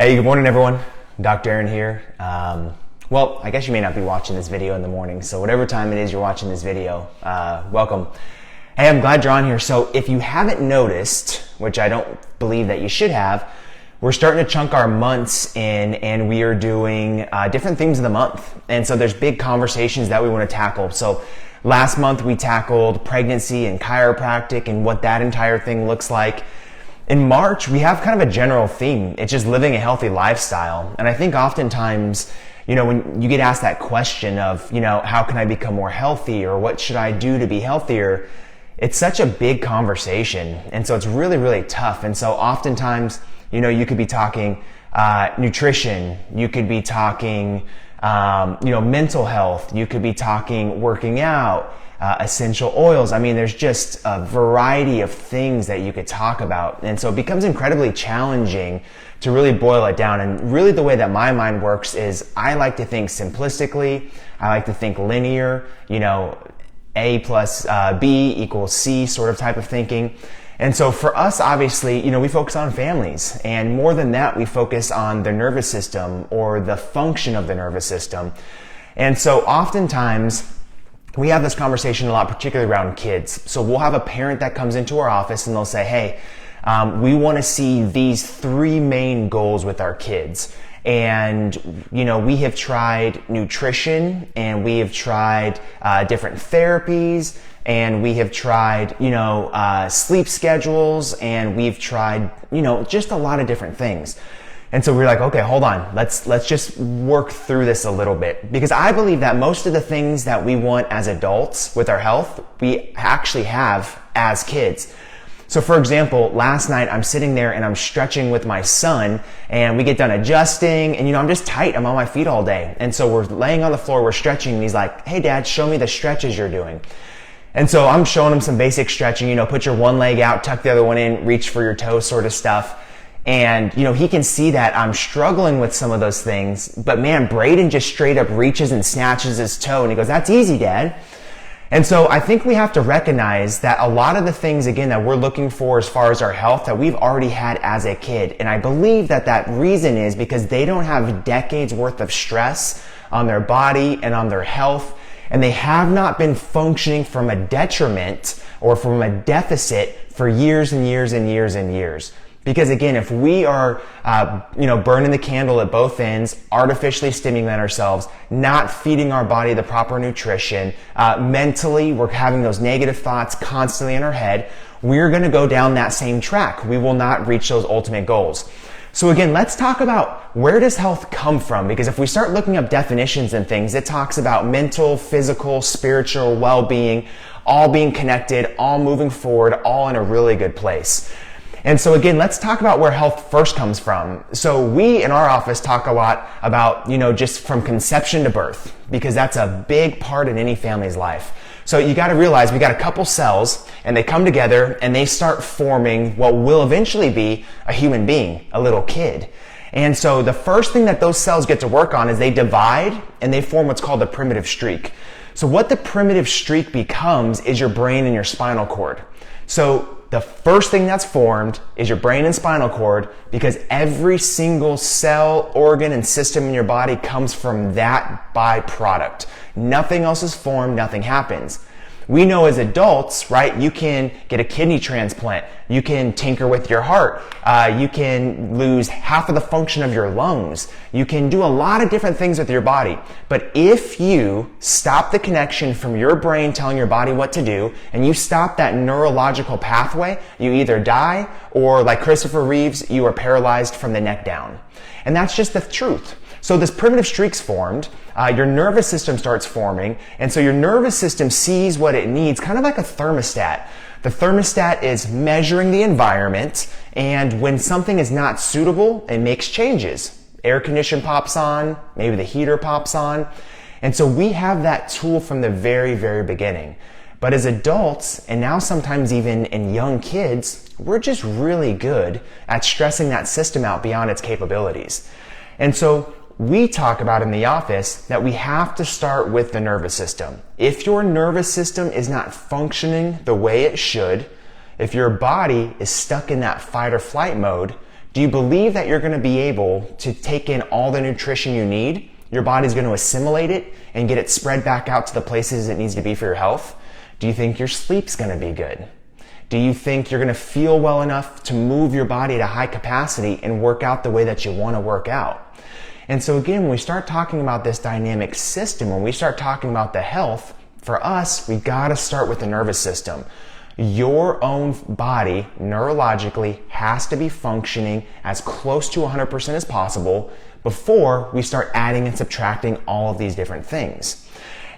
Hey, good morning everyone. Dr. Aaron here. Well, I guess you may not be watching this video in the morning, so whatever time it is you're watching this video, welcome. Hey, I'm glad you're on here. So if you haven't noticed, which I don't believe that you should have, we're starting to chunk our months in and we are doing different themes of the month. And so there's big conversations that we want to tackle. So last month we tackled pregnancy and chiropractic and what that entire thing looks like. In March, we have kind of a general theme. It's just living a healthy lifestyle. And I think oftentimes, when you get asked that question of, how can I become more healthy or what should I do to be healthier? It's such a big conversation. And so it's really, really tough. And so oftentimes, you could be talking nutrition. You could be talking, mental health. You could be talking working out. Essential oils. I mean, there's just a variety of things that you could talk about. And so it becomes incredibly challenging to really boil it down. And really the way that my mind works is I like to think simplistically. I like to think linear, A plus B equals C sort of type of thinking. And so for us, obviously, we focus on families. And more than that, we focus on the nervous system or the function of the nervous system. And so oftentimes, we have this conversation a lot, particularly around kids. So we'll have a parent that comes into our office and they'll say, hey, we want to see these three main goals with our kids. And, we have tried nutrition and we have tried different therapies and we have tried, sleep schedules and we've tried, just a lot of different things. And so we're like, okay, hold on. Let's just work through this a little bit. Because I believe that most of the things that we want as adults with our health, we actually have as kids. So for example, last night I'm sitting there and I'm stretching with my son and we get done adjusting and I'm just tight. I'm on my feet all day. And so we're laying on the floor, we're stretching and he's like, hey dad, show me the stretches you're doing. And so I'm showing him some basic stretching, put your one leg out, tuck the other one in, reach for your toe sort of stuff. And, he can see that I'm struggling with some of those things, but man, Braden just straight up reaches and snatches his toe and he goes, that's easy, Dad. And so I think we have to recognize that a lot of the things, again, that we're looking for as far as our health that we've already had as a kid. And I believe that reason is because they don't have decades worth of stress on their body and on their health. And they have not been functioning from a detriment or from a deficit for years and years and years and years. Because again, if we are, burning the candle at both ends, artificially stimulating ourselves, not feeding our body the proper nutrition, mentally, we're having those negative thoughts constantly in our head, we're going to go down that same track. We will not reach those ultimate goals. So again, let's talk about where does health come from? Because if we start looking up definitions and things, it talks about mental, physical, spiritual well-being, all being connected, all moving forward, all in a really good place. And so again, let's talk about where health first comes from. So we in our office talk a lot about, just from conception to birth, because that's a big part in any family's life. So you got to realize we got a couple cells and they come together and they start forming what will eventually be a human being, a little kid. And so the first thing that those cells get to work on is they divide and they form what's called the primitive streak. So what the primitive streak becomes is your brain and your spinal cord. So the first thing that's formed is your brain and spinal cord because every single cell, organ, and system in your body comes from that byproduct. Nothing else is formed, nothing happens. We know as adults, right, you can get a kidney transplant, you can tinker with your heart, you can lose half of the function of your lungs, you can do a lot of different things with your body. But if you stop the connection from your brain telling your body what to do, and you stop that neurological pathway, you either die or, like Christopher Reeves, you are paralyzed from the neck down. And that's just the truth. So this primitive streak's formed, your nervous system starts forming, and so your nervous system sees what it needs, kind of like a thermostat. The thermostat is measuring the environment, and when something is not suitable, it makes changes. Air condition pops on, maybe the heater pops on, and so we have that tool from the very, very beginning. But as adults, and now sometimes even in young kids, we're just really good at stressing that system out beyond its capabilities. And so we talk about in the office that we have to start with the nervous system. If your nervous system is not functioning the way it should, if your body is stuck in that fight or flight mode, Do you believe that you're going to be able to take in all the nutrition you need? Your body's going to assimilate it and get it spread back out to the places it needs to be for your health? Do you think your sleep's going to be good? Do you think you're going to feel well enough to move your body at a high capacity and work out the way that you want to work out? And so again, when we start talking about this dynamic system, when we start talking about the health, for us, we got to start with the nervous system. Your own body neurologically has to be functioning as close to 100% as possible before we start adding and subtracting all of these different things.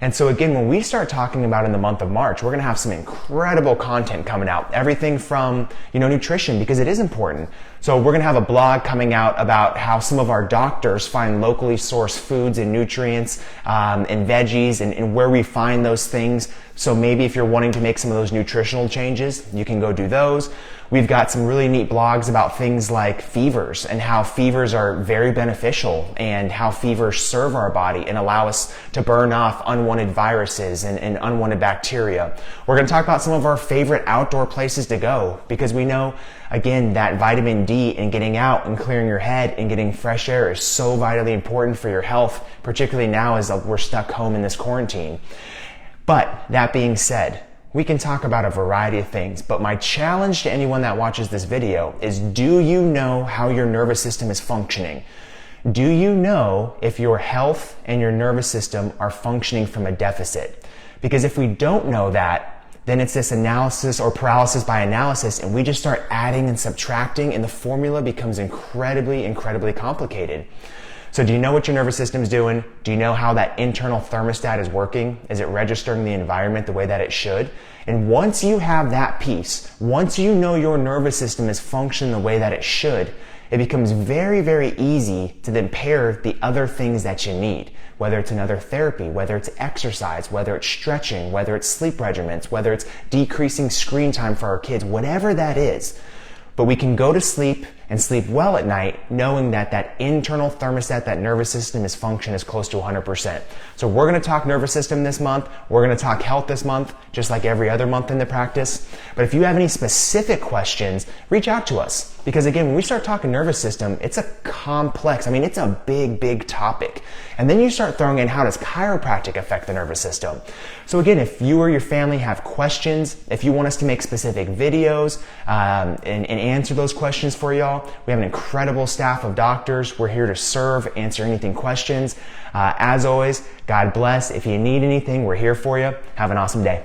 And so again, when we start talking about in the month of March, we're going to have some incredible content coming out. Everything from, nutrition, because it is important. So we're going to have a blog coming out about how some of our doctors find locally sourced foods and nutrients and veggies and where we find those things. So maybe if you're wanting to make some of those nutritional changes, you can go do those. We've got some really neat blogs about things like fevers and how fevers are very beneficial and how fevers serve our body and allow us to burn off unwanted viruses and unwanted bacteria. We're going to talk about some of our favorite outdoor places to go because we know, again, that vitamin D and getting out and clearing your head and getting fresh air is so vitally important for your health, particularly now as we're stuck home in this quarantine. But that being said, we can talk about a variety of things, but my challenge to anyone that watches this video is, do you know how your nervous system is functioning? Do you know if your health and your nervous system are functioning from a deficit? Because if we don't know that, then it's this analysis or paralysis by analysis, and we just start adding and subtracting, and the formula becomes incredibly, incredibly complicated. So do you know what your nervous system is doing? Do you know how that internal thermostat is working? Is it registering the environment the way that it should? And once you have that piece, once you know your nervous system is functioning the way that it should, it becomes very, very easy to then pair the other things that you need, whether it's another therapy, whether it's exercise, whether it's stretching, whether it's sleep regimens, whether it's decreasing screen time for our kids, whatever that is. But we can go to sleep and sleep well at night knowing that that internal thermostat, that nervous system is function is close to 100%. So we're going to talk nervous system this month. We're going to talk health this month, just like every other month in the practice. But if you have any specific questions, reach out to us. Because again, when we start talking nervous system, it's a complex, it's a big, big topic. And then you start throwing in, how does chiropractic affect the nervous system? So again, if you or your family have questions, if you want us to make specific videos and answer those questions for y'all, we have an incredible staff of doctors. We're here to serve, answer anything questions. As always, God bless. If you need anything, we're here for you. Have an awesome day.